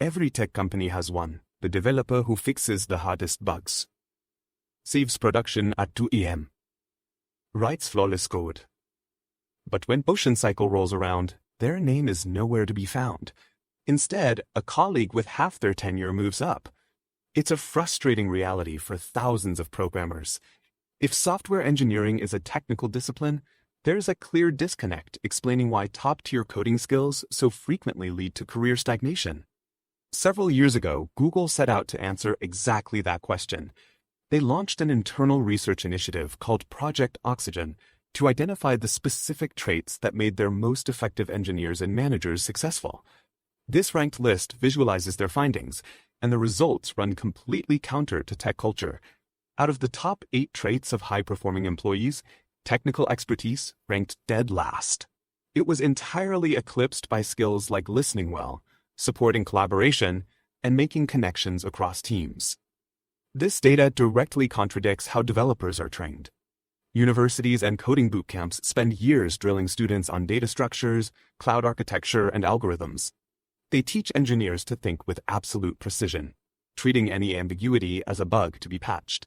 Every tech company has one, the developer who fixes the hardest bugs. Saves production at 2 a.m. Writes flawless code. But when motion cycle rolls around, their name is nowhere to be found. Instead, a colleague with half their tenure moves up. It's a frustrating reality for thousands of programmers. If software engineering is a technical discipline, there's a clear disconnect explaining why top-tier coding skills so frequently lead to career stagnation. Several years ago, Google set out to answer exactly that question. They launched an internal research initiative called Project Oxygen to identify the specific traits that made their most effective engineers and managers successful. This ranked list visualizes their findings, and the results run completely counter to tech culture. Out of the top 8 traits of high-performing employees, technical expertise ranked dead last. It was entirely eclipsed by skills like listening well, supporting collaboration, and making connections across teams. This data directly contradicts how developers are trained. Universities and coding bootcamps spend years drilling students on data structures, cloud architecture, and algorithms. They teach engineers to think with absolute precision, treating any ambiguity as a bug to be patched.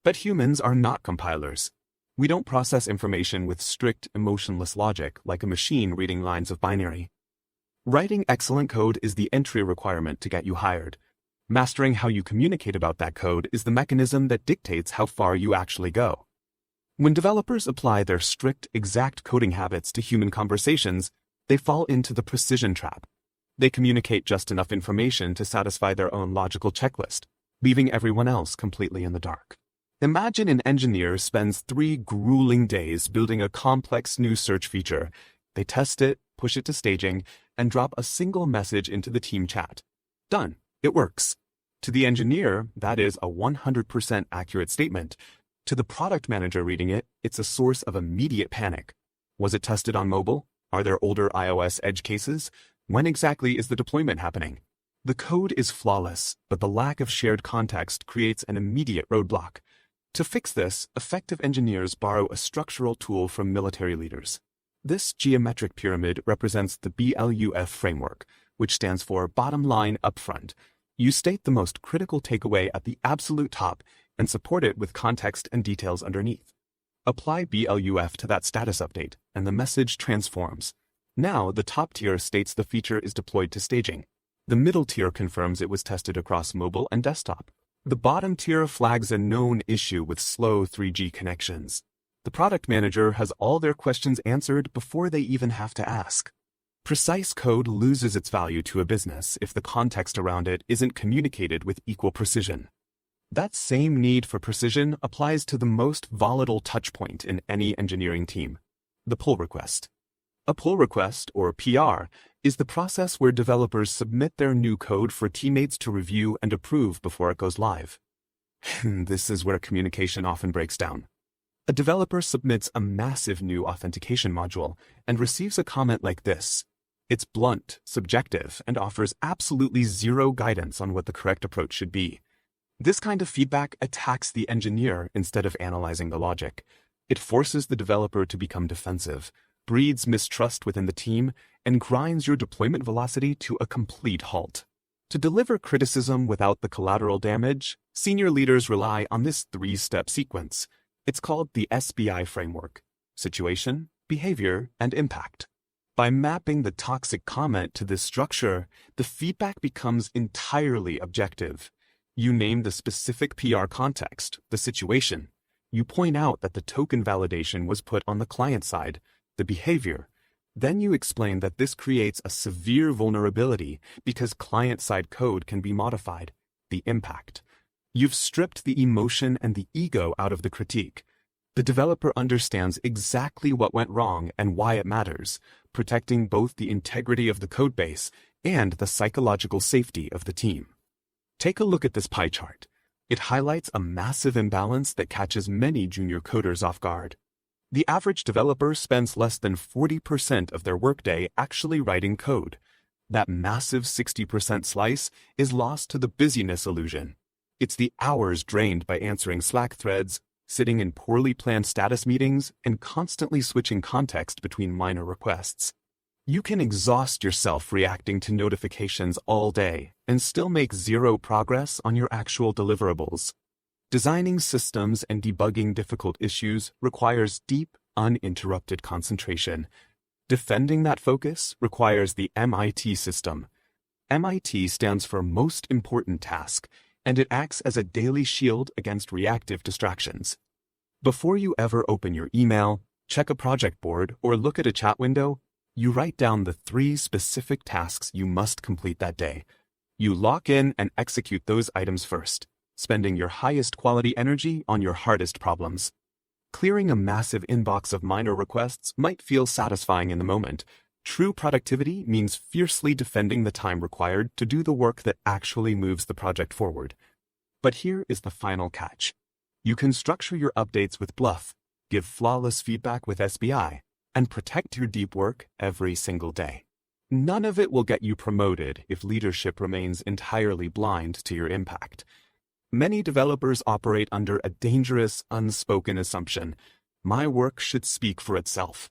But humans are not compilers. We don't process information with strict, emotionless logic like a machine reading lines of binary. Writing excellent code is the entry requirement to get you hired. Mastering how you communicate about that code is the mechanism that dictates how far you actually go. When developers apply their strict, exact coding habits to human conversations, they fall into the precision trap. They communicate just enough information to satisfy their own logical checklist, leaving everyone else completely in the dark. Imagine an engineer spends 3 grueling days building a complex new search feature. They test it, push it to staging, and drop a single message into the team chat. Done. It works. To the engineer, that is a 100% accurate statement. To the product manager reading it, it's a source of immediate panic. Was it tested on mobile? Are there older iOS edge cases? When exactly is the deployment happening? The code is flawless, but the lack of shared context creates an immediate roadblock. To fix this, effective engineers borrow a structural tool from military leaders. This geometric pyramid represents the BLUF framework, which stands for bottom line upfront. You state the most critical takeaway at the absolute top and support it with context and details underneath. Apply BLUF to that status update, and the message transforms. Now, the top tier states the feature is deployed to staging. The middle tier confirms it was tested across mobile and desktop. The bottom tier flags a known issue with slow 3G connections. The product manager has all their questions answered before they even have to ask. Precise code loses its value to a business if the context around it isn't communicated with equal precision. That same need for precision applies to the most volatile touchpoint in any engineering team, the pull request. A pull request, or PR, is the process where developers submit their new code for teammates to review and approve before it goes live. This is where communication often breaks down. A developer submits a massive new authentication module and receives a comment like this. It's blunt, subjective, and offers absolutely zero guidance on what the correct approach should be. This kind of feedback attacks the engineer instead of analyzing the logic. It forces the developer to become defensive, breeds mistrust within the team, and grinds your deployment velocity to a complete halt. To deliver criticism without the collateral damage, senior leaders rely on this 3-step sequence. It's called the SBI framework: situation, behavior, and impact. By mapping the toxic comment to this structure, the feedback becomes entirely objective. You name the specific PR context, the situation. You point out that the token validation was put on the client side, the behavior. Then you explain that this creates a severe vulnerability because client-side code can be modified, the impact. You've stripped the emotion and the ego out of the critique. The developer understands exactly what went wrong and why it matters, protecting both the integrity of the codebase and the psychological safety of the team. Take a look at this pie chart. It highlights a massive imbalance that catches many junior coders off guard. The average developer spends less than 40% of their workday actually writing code. That massive 60% slice is lost to the busyness illusion. It's the hours drained by answering Slack threads, sitting in poorly planned status meetings, and constantly switching context between minor requests. You can exhaust yourself reacting to notifications all day and still make zero progress on your actual deliverables. Designing systems and debugging difficult issues requires deep, uninterrupted concentration. Defending that focus requires the MIT system. MIT stands for Most Important Task, and it acts as a daily shield against reactive distractions. Before you ever open your email, check a project board, or look at a chat window, you write down the 3 specific tasks you must complete that day. You lock in and execute those items first, spending your highest quality energy on your hardest problems. Clearing a massive inbox of minor requests might feel satisfying in the moment. True productivity means fiercely defending the time required to do the work that actually moves the project forward. But here is the final catch. You can structure your updates with BLUF, give flawless feedback with SBI, and protect your deep work every single day. None of it will get you promoted if leadership remains entirely blind to your impact. Many developers operate under a dangerous, unspoken assumption: my work should speak for itself.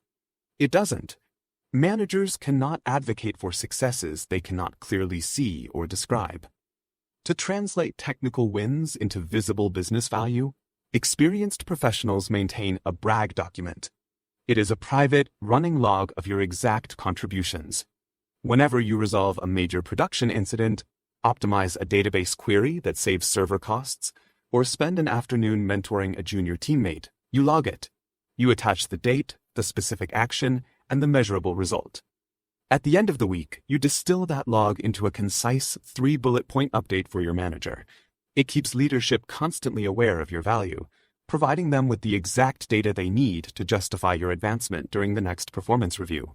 It doesn't. Managers cannot advocate for successes they cannot clearly see or describe. To translate technical wins into visible business value, experienced professionals maintain a brag document. It is a private, running log of your exact contributions. Whenever you resolve a major production incident, optimize a database query that saves server costs, or spend an afternoon mentoring a junior teammate, you log it. You attach the date, the specific action, and the measurable result. At the end of the week, you distill that log into a concise 3-bullet-point update for your manager. It keeps leadership constantly aware of your value, providing them with the exact data they need to justify your advancement during the next performance review.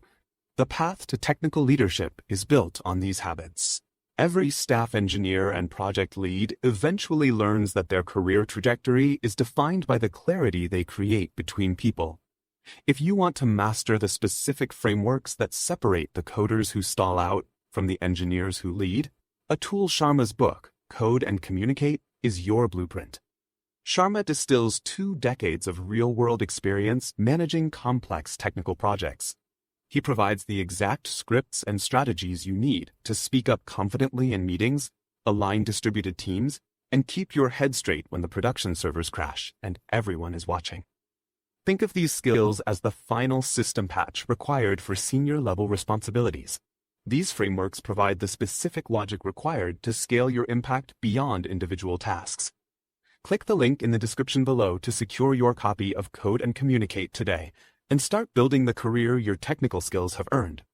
The path to technical leadership is built on these habits. Every staff engineer and project lead eventually learns that their career trajectory is defined by the clarity they create between people. If you want to master the specific frameworks that separate the coders who stall out from the engineers who lead, Atul Sharma's book, Code and Communicate, is your blueprint. Sharma distills 2 decades of real-world experience managing complex technical projects. He provides the exact scripts and strategies you need to speak up confidently in meetings, align distributed teams, and keep your head straight when the production servers crash and everyone is watching. Think of these skills as the final system patch required for senior-level responsibilities. These frameworks provide the specific logic required to scale your impact beyond individual tasks. Click the link in the description below to secure your copy of Code and Communicate today, and start building the career your technical skills have earned.